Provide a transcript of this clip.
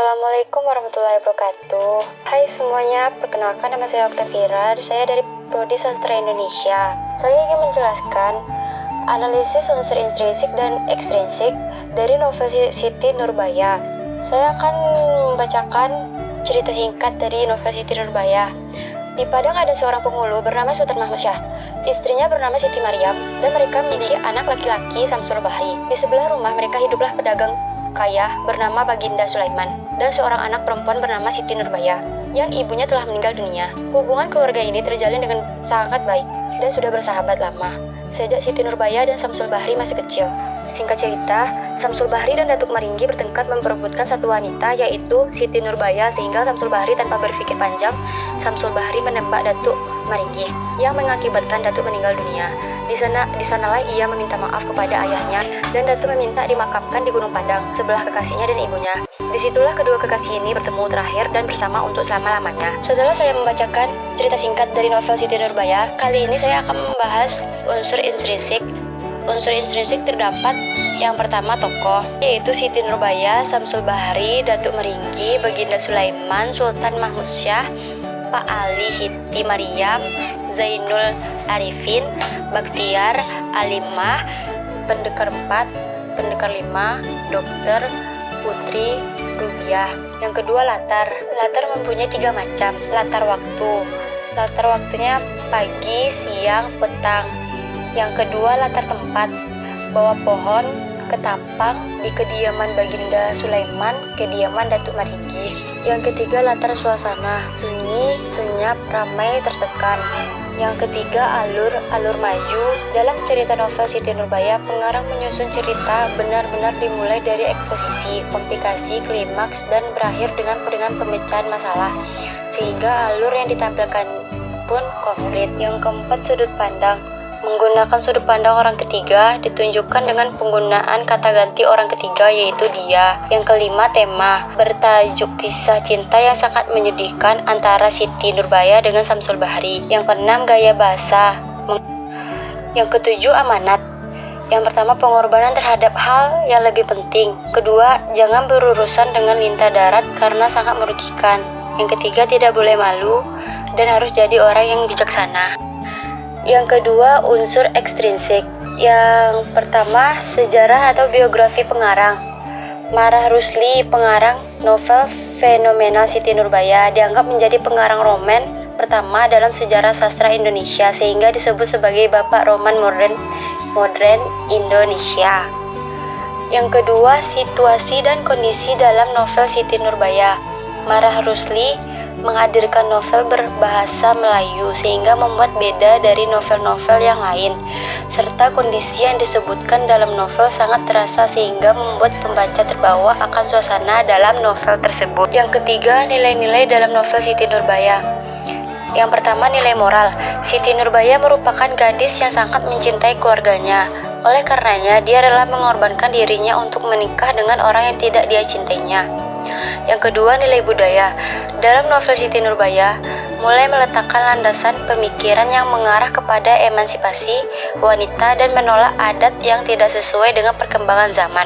Assalamualaikum warahmatullahi wabarakatuh. Hai semuanya, perkenalkan nama saya Oktavira. Saya dari Prodi Sastra Indonesia. Saya ingin menjelaskan analisis unsur intrinsik dan ekstrinsik dari novel Siti Nurbaya. Saya akan membacakan cerita singkat dari novel Siti Nurbaya. Di Padang ada seorang penghulu bernama Sultan Mahmud Syah. Istrinya bernama Siti Maryam dan mereka memiliki anak laki-laki Samsul Bahri. Di sebelah rumah mereka hiduplah pedagang kaya bernama Baginda Sulaiman dan seorang anak perempuan bernama Siti Nurbaya yang ibunya telah meninggal dunia. Hubungan keluarga ini terjalin dengan sangat baik dan sudah bersahabat lama sejak Siti Nurbaya dan Samsul Bahri masih kecil. Singkat cerita, Samsul Bahri dan Datuk Maringgi bertengkar memperebutkan satu wanita, yaitu Siti Nurbaya, sehingga Samsul Bahri tanpa berpikir panjang, Samsul Bahri menembak Datuk Maringgi yang mengakibatkan Datuk meninggal dunia. Di sanalah ia meminta maaf kepada ayahnya dan Datuk meminta dimakamkan di Gunung Padang sebelah kekasihnya dan ibunya. Disitulah kedua kekasih ini bertemu terakhir dan bersama untuk selama-lamanya. Setelah saya membacakan cerita singkat dari novel Siti Nurbaya, kali ini saya akan membahas unsur intrinsik. Unsur intrinsik terdapat yang pertama tokoh, yaitu Siti Nurbaya, Samsul Bahri, Datuk Maringgi, Baginda Sulaiman, Sultan Mahmud Syah, Pak Ali, Siti Maryam, Zainul Arifin, Baktiar, Alimah, Pendekar 4, Pendekar 5, Dokter, Putri, Rubiah. Yang kedua latar mempunyai 3 macam. Latar waktunya pagi, siang, petang. Yang kedua latar tempat, bawah pohon, ketapang, di kediaman Baginda Sulaiman, kediaman Datuk Maringgi. Yang ketiga latar suasana, sunyi, senyap, ramai, tertekan. Yang ketiga alur maju. Dalam cerita novel Siti Nurbaya, pengarang menyusun cerita benar-benar dimulai dari eksposisi, komplikasi, klimaks, dan berakhir dengan pemecahan masalah, sehingga alur yang ditampilkan pun komplit. Yang keempat sudut pandang. Menggunakan sudut pandang orang ketiga ditunjukkan dengan penggunaan kata ganti orang ketiga, yaitu dia. Yang kelima tema, bertajuk kisah cinta yang sangat menyedihkan antara Siti Nurbaya dengan Samsul Bahri. Yang keenam gaya bahasa. Yang ketujuh amanat. Yang pertama pengorbanan terhadap hal yang lebih penting. Kedua, jangan berurusan dengan lintah darat karena sangat merugikan. Yang ketiga tidak boleh malu dan harus jadi orang yang bijaksana. Yang kedua, unsur ekstrinsik. Yang pertama, sejarah atau biografi pengarang. Marah Rusli, pengarang novel fenomenal Siti Nurbaya, dianggap menjadi pengarang roman pertama dalam sejarah sastra Indonesia, sehingga disebut sebagai bapak roman modern Indonesia. Yang kedua, situasi dan kondisi dalam novel Siti Nurbaya. Marah Rusli menghadirkan novel berbahasa Melayu sehingga membuat beda dari novel-novel yang lain, serta kondisi yang disebutkan dalam novel sangat terasa sehingga membuat pembaca terbawa akan suasana dalam novel tersebut. Yang ketiga, nilai-nilai dalam novel Siti Nurbaya. Yang pertama, nilai moral. Siti Nurbaya merupakan gadis yang sangat mencintai keluarganya. Oleh karenanya, dia rela mengorbankan dirinya untuk menikah dengan orang yang tidak dia cintainya. Yang kedua, nilai budaya. Dalam novel Siti Nurbaya, mulai meletakkan landasan pemikiran yang mengarah kepada emansipasi wanita dan menolak adat yang tidak sesuai dengan perkembangan zaman.